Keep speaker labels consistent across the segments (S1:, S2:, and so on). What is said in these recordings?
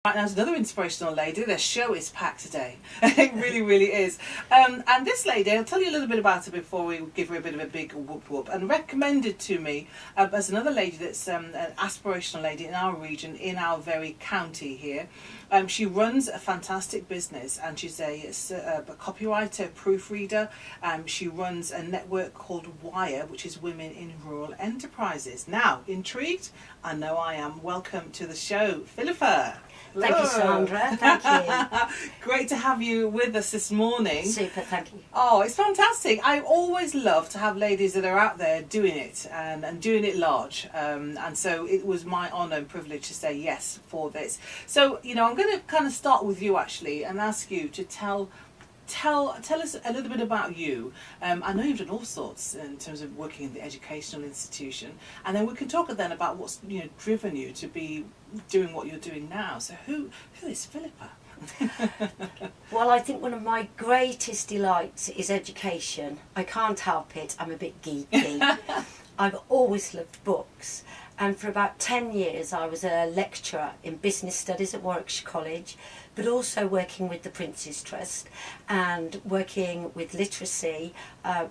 S1: Right, now, there's another inspirational lady. Their show is packed today. It really, really is. And this lady, I'll tell you a little bit about her before we give her a bit of a big whoop whoop. And recommended to me as another lady that's an aspirational lady in our region, in our very county here. She runs a fantastic business, and she's a copywriter, proofreader. She runs a network called Wire, which is Women in Rural Enterprises. Now, intrigued? I know I am. Welcome to the show, Philippa.
S2: Thank you, Sandra. Thank you.
S1: Great to have you with us this morning.
S2: Super, thank you.
S1: Oh, it's fantastic. I always love to have ladies that are out there doing it and doing it large. And so it was my honour and privilege to say yes for this. So, I'm going to kind of start with you actually and ask you to tell us a little bit about you. I know you've done all sorts in terms of working in the educational institution, and then we can talk then about what's driven you to be doing what you're doing now. So who is Philippa?
S2: Well, I think one of my greatest delights is education. I can't help it. I'm a bit geeky. I've always loved books. And for about 10 years I was a lecturer in business studies at Warwickshire College, but also working with the Prince's Trust and working with literacy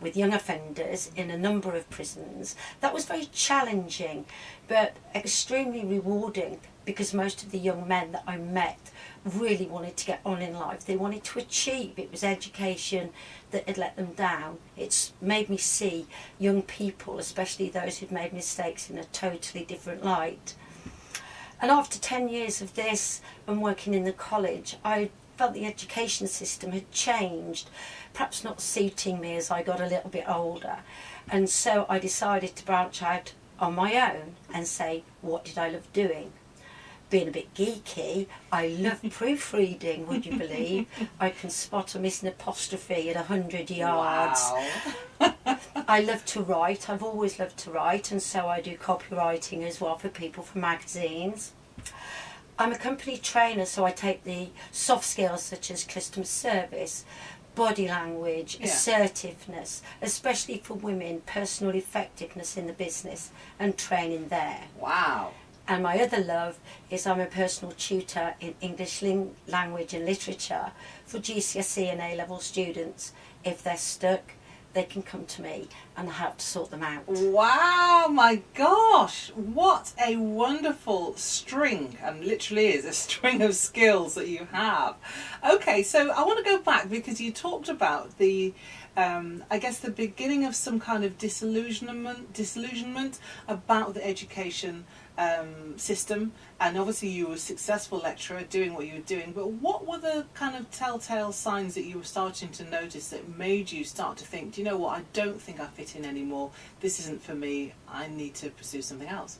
S2: with young offenders in a number of prisons. That was very challenging but extremely rewarding, because most of the young men that I met really wanted to get on in life. They wanted to achieve. It was education that had let them down. It's made me see young people, especially those who'd made mistakes, in a totally different light. And after 10 years of this and working in the college, I felt the education system had changed, perhaps not suiting me as I got a little bit older. And so I decided to branch out on my own and say, what did I love doing? Being a bit geeky, I love proofreading, would you believe? I can spot a missing apostrophe at 100 yards.
S1: Wow.
S2: I love to write. I've always loved to write, and so I do copywriting as well for people for magazines. I'm a company trainer, so I take the soft skills such as customer service, body language, assertiveness, especially for women, personal effectiveness in the business, and training there.
S1: Wow.
S2: And my other love is I'm a personal tutor in English language and literature for GCSE and A-level students. If they're stuck, they can come to me and I help to sort them out.
S1: Wow, my gosh, what a wonderful string, and literally is a string of skills that you have. Okay, so I want to go back because you talked about the I guess the beginning of some kind of disillusionment about the education system, and obviously you were a successful lecturer doing what you were doing, but what were the kind of telltale signs that you were starting to notice that made you start to think, do you know what, I don't think I fit in anymore, this isn't for me, I need to pursue something else?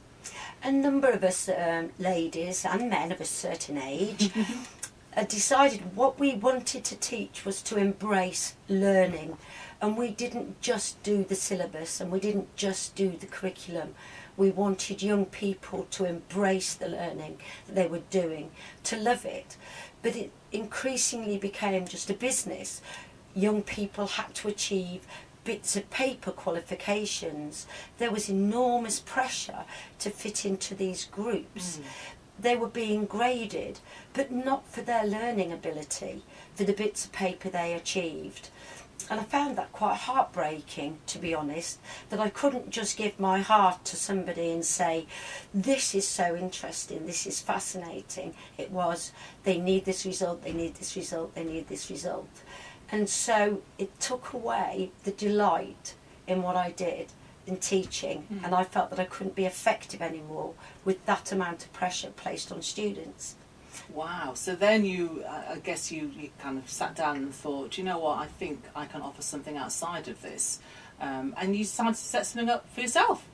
S2: A number of us ladies and men of a certain age decided what we wanted to teach was to embrace learning, and we didn't just do the syllabus and we didn't just do the curriculum. We wanted young people to embrace the learning that they were doing, to love it. But it increasingly became just a business. Young people had to achieve bits of paper qualifications. There was enormous pressure to fit into these groups. They were being graded, but not for their learning ability, for the bits of paper they achieved. And I found that quite heartbreaking, to be honest, that I couldn't just give my heart to somebody and say, this is so interesting, this is fascinating. It was, they need this result, they need this result, they need this result. And so it took away the delight in what I did in teaching, and I felt that I couldn't be effective anymore with that amount of pressure placed on students.
S1: Wow, so then you, I guess you kind of sat down and thought, you know what, I think I can offer something outside of this, and you decided to set something up for yourself.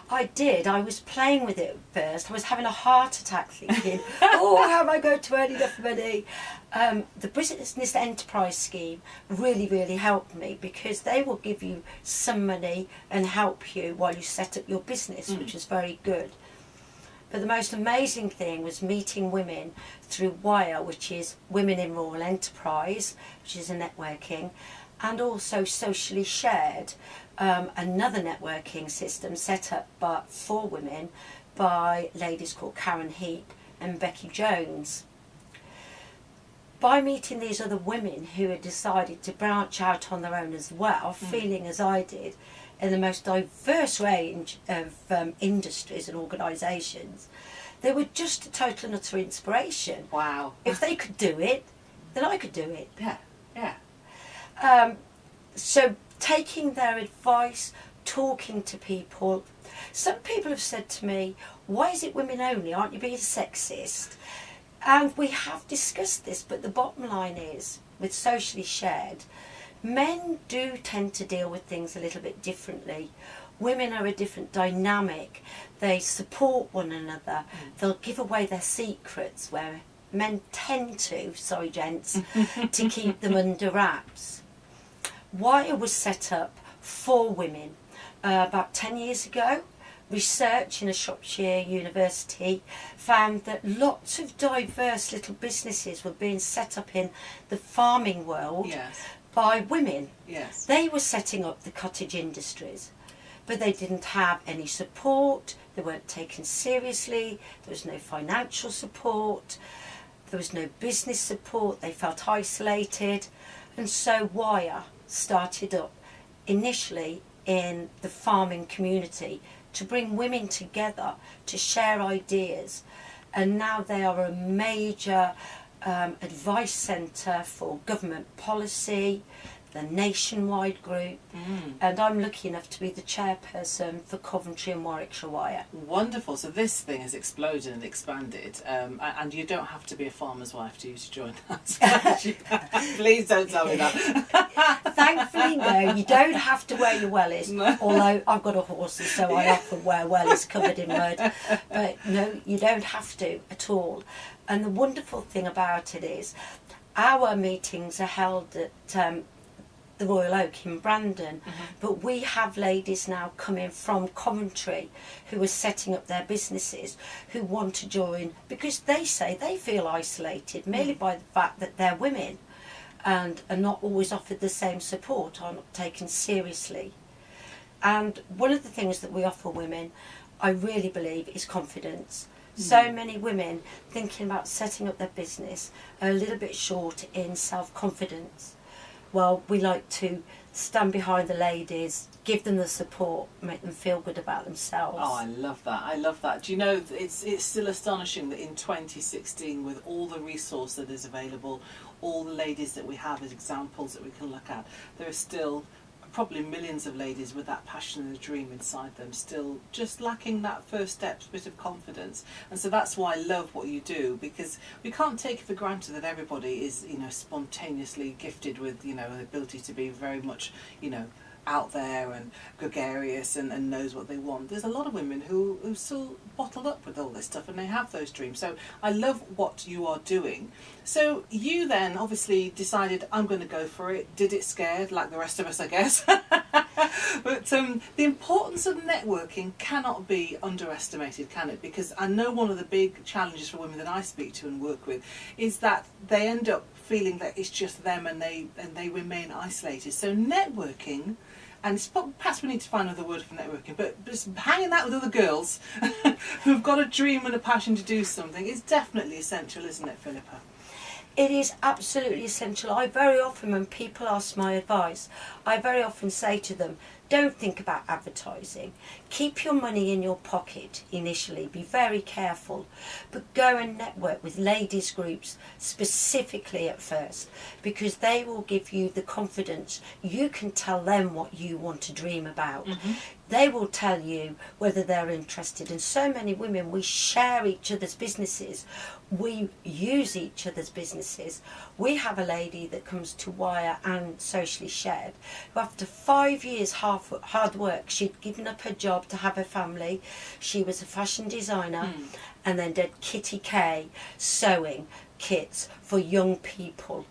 S2: I did. I was playing with it at first. I was having a heart attack thinking, oh, how am I going to earn enough money? The Business Enterprise Scheme really, really helped me, because they will give you some money and help you while you set up your business, which was very good. But the most amazing thing was meeting women through Wire, which is Women in Rural Enterprise, which is a networking, and also Socially Shared, another networking system set up for women by ladies called Karen Heap and Becky Jones. by meeting these other women who had decided to branch out on their own as well, feeling as I did, in the most diverse range of industries and organisations, they were just a total and utter inspiration.
S1: Wow.
S2: If they could do it, then I could do it.
S1: Yeah, yeah.
S2: So taking their advice, talking to people. Some people have said to me, why is it women only? Aren't you being sexist? And we have discussed this, but the bottom line is, with Socially Shared, men do tend to deal with things a little bit differently. Women are a different dynamic. They support one another. They'll give away their secrets, where men tend to, sorry gents, to keep them under wraps. Wire was set up for women about 10 years ago. Research in a Shropshire university found that lots of diverse little businesses were being set up in the farming world by women.
S1: Yes.
S2: They were setting up the cottage industries, but they didn't have any support, they weren't taken seriously, there was no financial support, there was no business support, they felt isolated, and so Wire started up initially in the farming community to bring women together to share ideas, and now they are a major advice centre for government policy, the nationwide group, and I'm lucky enough to be the chairperson for Coventry and Warwickshire Wire.
S1: Wonderful. So this thing has exploded and expanded, and you don't have to be a farmer's wife to join that. Please don't tell me that.
S2: Thankfully, no, you don't have to wear your wellies, although I've got a horse and so I often wear wellies covered in mud. But no, you don't have to at all. And the wonderful thing about it is our meetings are held at the Royal Oak in Brandon, but we have ladies now coming from Coventry who are setting up their businesses, who want to join because they say they feel isolated merely by the fact that they're women and are not always offered the same support, are not taken seriously. And one of the things that we offer women, I really believe, is confidence. So many women thinking about setting up their business are a little bit short in self-confidence. Well, we like to stand behind the ladies, give them the support, make them feel good about themselves.
S1: Oh, I love that. I love that. Do you know, it's still astonishing that in 2016, with all the resource that is available, all the ladies that we have as examples that we can look at, there are still probably millions of ladies with that passion and a dream inside them, still just lacking that first step, bit of confidence. And so that's why I love what you do, because we can't take it for granted that everybody is, spontaneously gifted with, the ability to be very much, out there and gregarious and knows what they want. There's a lot of women who still bottled up with all this stuff and they have those dreams. So I love what you are doing. So you then obviously decided, I'm going to go for it. Did it scared like the rest of us, I guess. But the importance of networking cannot be underestimated, can it? Because I know one of the big challenges for women that I speak to and work with is that they end up feeling that it's just them and they remain isolated. So networking, and perhaps we need to find another word for networking, but just hanging out with other girls who've got a dream and a passion to do something is definitely essential, isn't it, Philippa?
S2: It is absolutely essential. I very often, when people ask my advice, I very often say to them, don't think about advertising. Keep your money in your pocket initially. Be very careful. But go and network with ladies groups specifically at first, because they will give you the confidence. You can tell them what you want to dream about. They will tell you whether they're interested. And so many women, we share each other's businesses. We use each other's businesses. We have a lady that comes to Wire and Socially Shared, who after 5 years hard work, she'd given up her job to have a family. She was a fashion designer and then did Kitty K sewing kits for young people.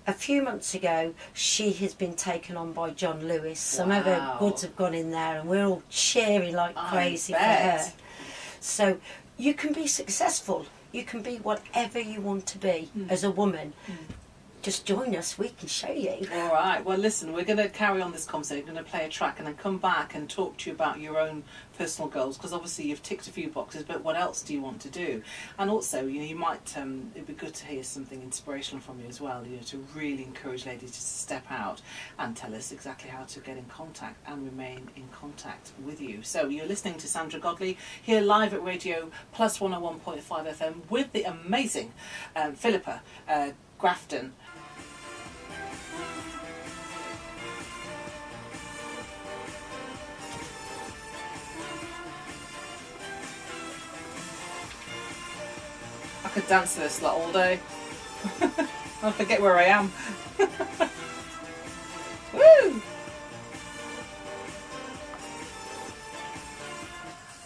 S2: A few months ago, she has been taken on by John Lewis. Some of her goods have gone in there and we're all cheering like crazy for her. So you can be successful. You can be whatever you want to be as a woman. just join us, we can show you.
S1: All right. Well, listen, we're going to carry on this conversation. We're going to play a track and then come back and talk to you about your own personal goals, because obviously you've ticked a few boxes, but what else do you want to do? And also, you might, it'd be good to hear something inspirational from you as well, to really encourage ladies to step out and tell us exactly how to get in contact and remain in contact with you. So you're listening to Sandra Godley here live at Radio Plus 101.5 FM with the amazing Philippa Gratton. I could dance to this all day. I'll forget where I am. Woo!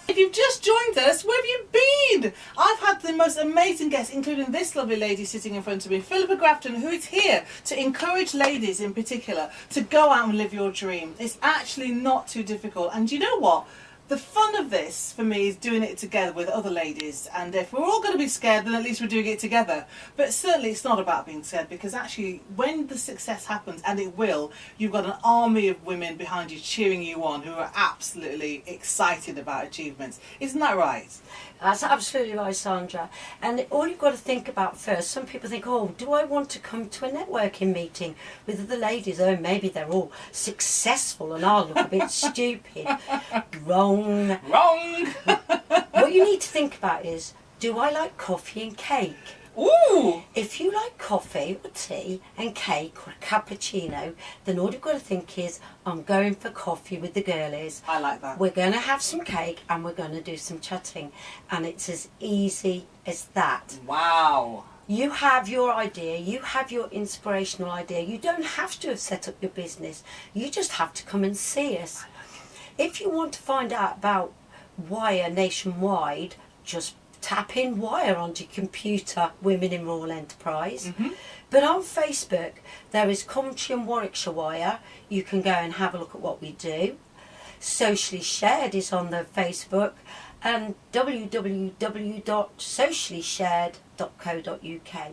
S1: If you've just joined us, where have you been? I've had the most amazing guests, including this lovely lady sitting in front of me, Philippa Gratton, who is here to encourage ladies in particular to go out and live your dream. It's actually not too difficult. And you know what? The fun of this, for me, is doing it together with other ladies. And if we're all going to be scared, then at least we're doing it together. But certainly it's not about being scared, because actually when the success happens, and it will, you've got an army of women behind you cheering you on who are absolutely excited about achievements. Isn't that right?
S2: That's absolutely right, Sandra. And all you've got to think about first, some people think, oh, do I want to come to a networking meeting with other ladies? Oh, maybe they're all successful and I'll look a bit stupid. Wrong.
S1: Wrong!
S2: What you need to think about is, do I like coffee and cake?
S1: Ooh!
S2: If you like coffee or tea and cake or a cappuccino, then all you've got to think is, I'm going for coffee with the girlies.
S1: I like that.
S2: We're going to have some cake and we're going to do some chatting. And it's as easy as that.
S1: Wow.
S2: You have your idea, you have your inspirational idea. You don't have to have set up your business. You just have to come and see us. If you want to find out about Wire nationwide, just tap in Wire onto your computer, Women in Rural Enterprise. Mm-hmm. But on Facebook, there is Coventry and Warwickshire Wire. You can go and have a look at what we do. Socially Shared is on the Facebook, and www.sociallyshared.co.uk.